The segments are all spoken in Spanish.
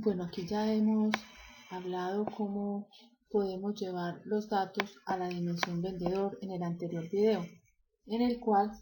Bueno, aquí ya hemos hablado cómo podemos llevar los datos a la dimensión vendedor en el anterior video, en el cual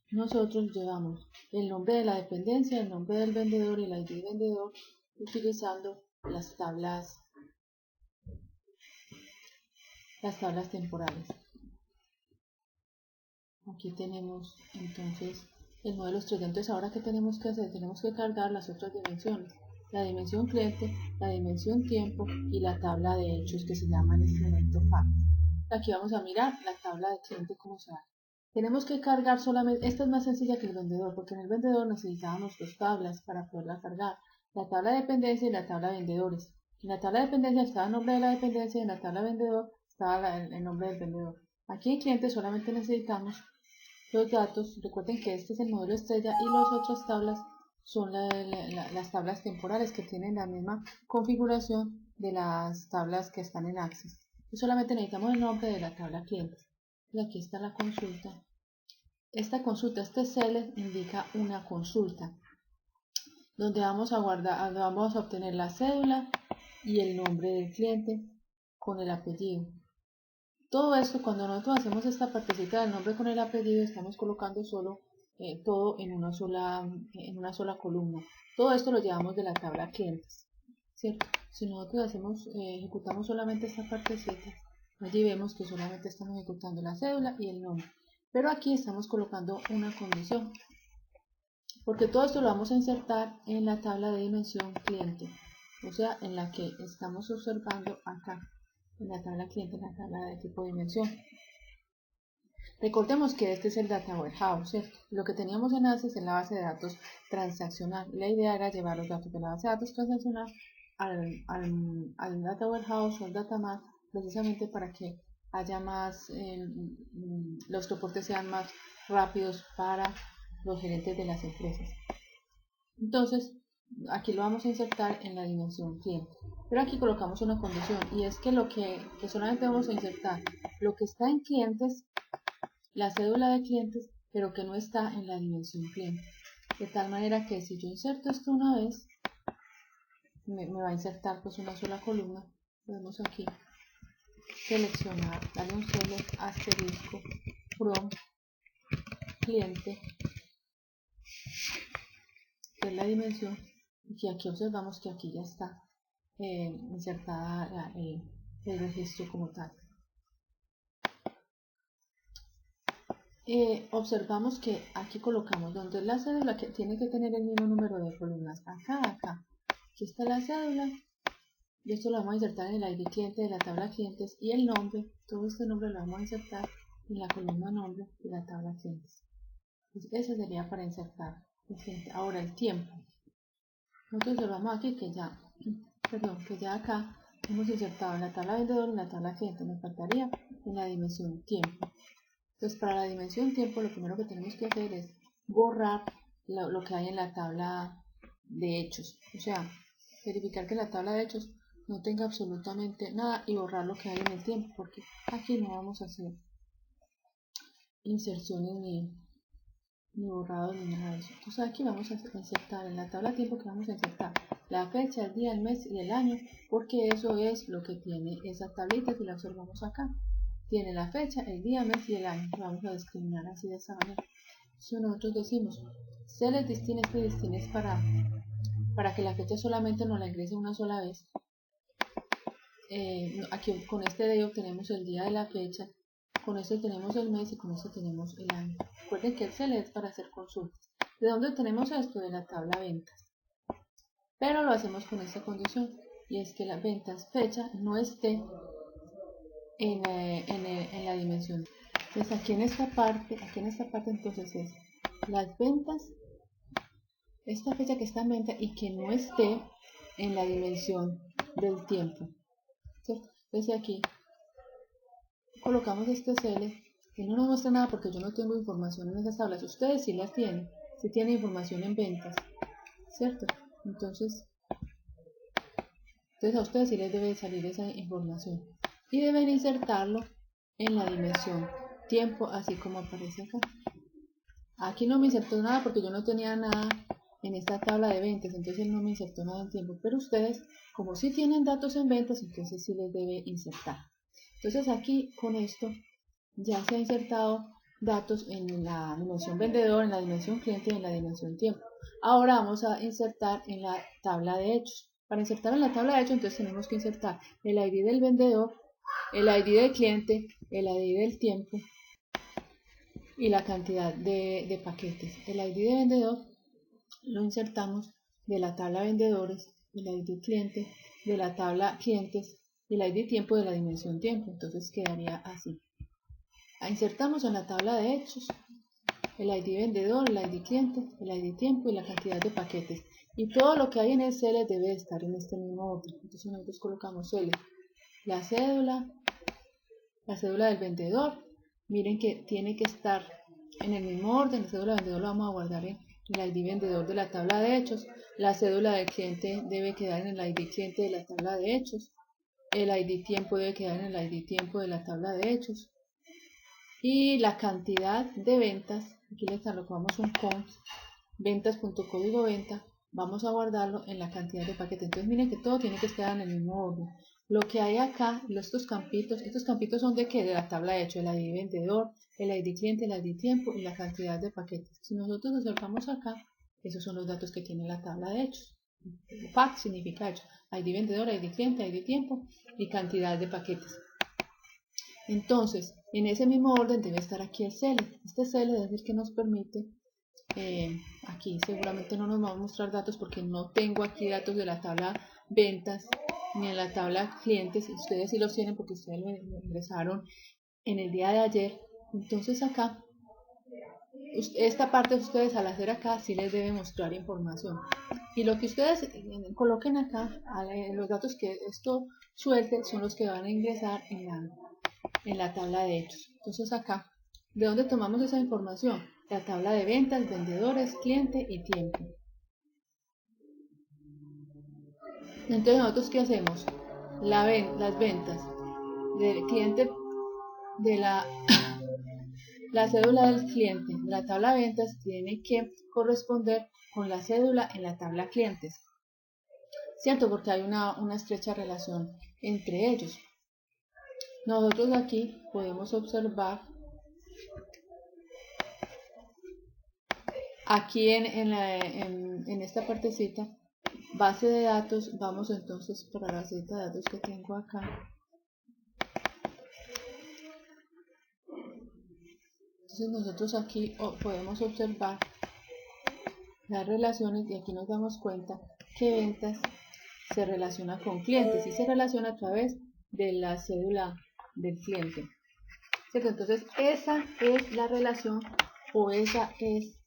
nosotros llevamos el nombre de la dependencia, el nombre del vendedor y el ID vendedor utilizando las tablas temporales. Aquí tenemos entonces el modelo estrella. Entonces, ahora ¿qué tenemos que hacer? Tenemos que cargar las otras dimensiones: la dimensión cliente, la dimensión tiempo y la tabla de hechos, que se llama en este momento fact. Aquí vamos a mirar la tabla de cliente como se hace. Tenemos que cargar solamente, esta es más sencilla que el vendedor, porque en el vendedor necesitábamos dos tablas para poderla cargar: la tabla de dependencia y la tabla de vendedores. En la tabla de dependencia estaba el nombre de la dependencia y en la tabla de vendedor estaba el nombre del vendedor. Aquí en cliente solamente necesitamos los datos. Recuerden que este es el modelo estrella y las otras tablas son las tablas temporales, que tienen la misma configuración de las tablas que están en Access. Y solamente necesitamos el nombre de la tabla clientes. Y aquí está la consulta. Esta consulta, este select, indica una consulta donde vamos a obtener la cédula y el nombre del cliente con el apellido. Todo esto, cuando nosotros hacemos esta partecita del nombre con el apellido, estamos colocando solo todo en una sola columna. Todo esto lo llevamos de la tabla clientes, ¿cierto? Si nosotros ejecutamos solamente esta partecita, allí vemos que solamente estamos ejecutando la cédula y el nombre. Pero aquí estamos colocando una condición, porque todo esto lo vamos a insertar en la tabla de dimensión cliente, o sea, en la que estamos observando acá, en la tabla cliente, en la tabla de tipo dimensión. Recordemos que este es el Data Warehouse, ¿cierto? Lo que teníamos en Access es la base de datos transaccional. La idea era llevar los datos de la base de datos transaccional al Data Warehouse o al Data Mart, precisamente para que haya más, los soportes sean más rápidos para los gerentes de las empresas. Entonces, aquí lo vamos a insertar en la dimensión cliente. Pero aquí colocamos una condición, y es que solamente vamos a insertar lo que está en clientes, la cédula de clientes, pero que no está en la dimensión cliente. De tal manera que si yo inserto esto una vez, me va a insertar pues una sola columna. Podemos aquí seleccionar, darle un select asterisco from cliente, que es la dimensión, y aquí observamos que aquí ya está insertada el registro como tal. Observamos que aquí colocamos donde es la cédula, que tiene que tener el mismo número de columnas. Acá. Aquí está la cédula, y esto lo vamos a insertar en el ID cliente de la tabla clientes, y el nombre, todo este nombre lo vamos a insertar en la columna nombre de la tabla clientes. Pues ese sería para insertar el cliente. Ahora el tiempo. Nosotros observamos aquí que ya acá hemos insertado en la tabla vendedor y en la tabla cliente. Nos faltaría en la dimensión tiempo. Entonces, para la dimensión tiempo, lo primero que tenemos que hacer es borrar lo que hay en la tabla de hechos. O sea, verificar que la tabla de hechos no tenga absolutamente nada y borrar lo que hay en el tiempo, porque aquí no vamos a hacer inserciones ni borrados ni nada de eso. Entonces, aquí vamos a insertar en la tabla de tiempo, que vamos a insertar la fecha, el día, el mes y el año, porque eso es lo que tiene esa tablita, que la observamos acá. Tiene la fecha, el día, mes y el año. Lo vamos a discriminar así, de esa manera. Si nosotros decimos select distinct, este distinct es para que la fecha solamente nos la ingrese una sola vez. Aquí con este de obtenemos el día de la fecha, con este tenemos el mes y con este tenemos el año. Recuerden que el select es para hacer consultas. ¿De dónde tenemos esto? De la tabla ventas. Pero lo hacemos con esta condición, y es que las ventas fecha no esté en la dimensión. Entonces aquí en esta parte entonces es las ventas, esta fecha que está en venta y que no esté en la dimensión del tiempo, ¿cierto? Entonces aquí colocamos este select, que no nos muestra nada porque yo no tengo información en esas tablas. Ustedes sí las tienen, sí tienen información en ventas, ¿cierto? Entonces a ustedes sí les debe salir esa información y deben insertarlo en la dimensión tiempo, así como aparece acá. Aquí no me insertó nada porque yo no tenía nada en esta tabla de ventas, entonces él no me insertó nada en tiempo, pero ustedes, como sí tienen datos en ventas, entonces sí les debe insertar. Entonces aquí con esto ya se ha insertado datos en la dimensión vendedor, en la dimensión cliente y en la dimensión tiempo. Ahora vamos a insertar en la tabla de hechos. Para insertar en la tabla de hechos, entonces tenemos que insertar el ID del vendedor, el ID del cliente, el ID del tiempo y la cantidad de paquetes. El ID de vendedor lo insertamos de la tabla vendedores, el ID cliente, de la tabla clientes y el ID tiempo de la dimensión tiempo. Entonces quedaría así. Insertamos en la tabla de hechos el ID vendedor, el ID cliente, el ID tiempo y la cantidad de paquetes. Y todo lo que hay en el CL debe estar en este mismo orden. Entonces nosotros colocamos CL, la cédula del vendedor. Miren que tiene que estar en el mismo orden. La cédula del vendedor lo vamos a guardar en el ID vendedor de la tabla de hechos. La cédula del cliente debe quedar en el ID cliente de la tabla de hechos. El ID tiempo debe quedar en el ID tiempo de la tabla de hechos. Y la cantidad de ventas, aquí le colocamos un count, ventas.código venta, vamos a guardarlo en la cantidad de paquetes. Entonces miren que todo tiene que estar en el mismo orden. Lo que hay acá, estos campitos son de qué? De la tabla de hecho, el ID vendedor, el ID cliente, el ID tiempo y la cantidad de paquetes. Si nosotros observamos acá, esos son los datos que tiene la tabla de hechos. FAC significa hecho, ID vendedor, ID cliente, ID tiempo y cantidad de paquetes. Entonces, en ese mismo orden debe estar aquí el CL. Este CL es el que nos permite, aquí seguramente no nos va a mostrar datos porque no tengo aquí datos de la tabla ventas ni en la tabla clientes. Ustedes sí los tienen porque ustedes lo ingresaron en el día de ayer. Entonces acá, esta parte de ustedes al hacer acá sí les debe mostrar información. Y lo que ustedes coloquen acá, los datos que esto suelte son los que van a ingresar en la tabla de hechos. Entonces acá, ¿de dónde tomamos esa información? La tabla de ventas, vendedores, cliente y tiempo. Entonces nosotros ¿qué hacemos? Las ventas del cliente, de la cédula del cliente, la tabla de ventas tiene que corresponder con la cédula en la tabla clientes, ¿cierto? Porque hay una estrecha relación entre ellos. Nosotros aquí podemos observar aquí en esta partecita, base de datos, vamos entonces para la base de datos que tengo acá. Entonces nosotros aquí podemos observar las relaciones y aquí nos damos cuenta que ventas se relaciona con clientes y se relaciona a través de la cédula del cliente. ¿Cierto? Entonces esa es la relación o esa es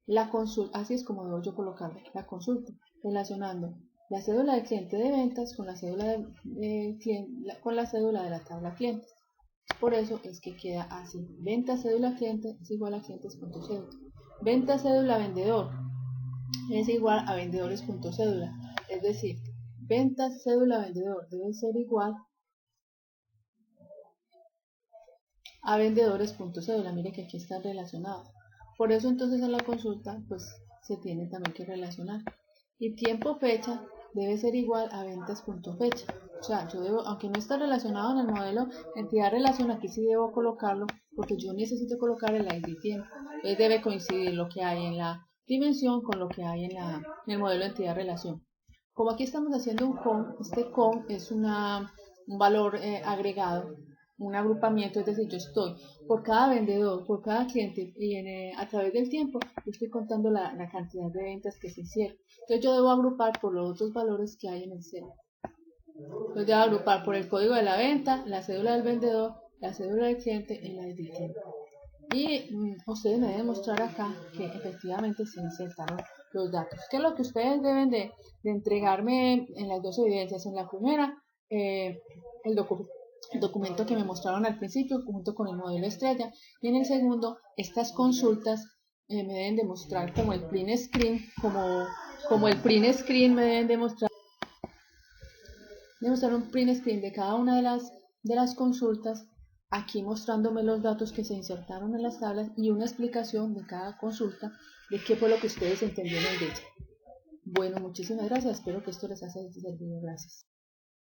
la consulta, así es como debo yo colocarlo, la consulta, relacionando la cédula del cliente de ventas con la cédula de la tabla clientes. Por eso es que queda así. Venta cédula cliente es igual a clientes.cédula. Venta cédula vendedor es igual a vendedores.cédula. Es decir, venta cédula vendedor debe ser igual a vendedores.cédula. Mire que aquí están relacionados. Por eso entonces en la consulta pues se tiene también que relacionar. Y tiempo fecha debe ser igual a ventas.fecha. O sea, yo debo, aunque no está relacionado en el modelo entidad relación, aquí sí debo colocarlo porque yo necesito colocar el ID tiempo. Entonces debe coincidir lo que hay en la dimensión con lo que hay en el modelo entidad relación. Como aquí estamos haciendo un COM, este COM es un valor agregado, un agrupamiento, es decir, yo estoy por cada vendedor, por cada cliente y a través del tiempo yo estoy contando la cantidad de ventas que se hicieron. Entonces yo debo agrupar por los otros valores que hay en el CL. Entonces debo agrupar por el código de la venta, la cédula del vendedor, la cédula del cliente y la del tiempo. Y ustedes me deben mostrar acá que efectivamente se insertaron los datos. ¿Qué es lo que ustedes deben de entregarme en las dos evidencias? En la primera, el documento que me mostraron al principio junto con el modelo estrella, y en el segundo, estas consultas me deben demostrar como el print screen, como el print screen me deben demostrar un print screen de cada una de las consultas aquí mostrándome los datos que se insertaron en las tablas y una explicación de cada consulta de qué fue lo que ustedes entendieron de ella. Bueno, muchísimas gracias, espero que esto les haya servido. Gracias.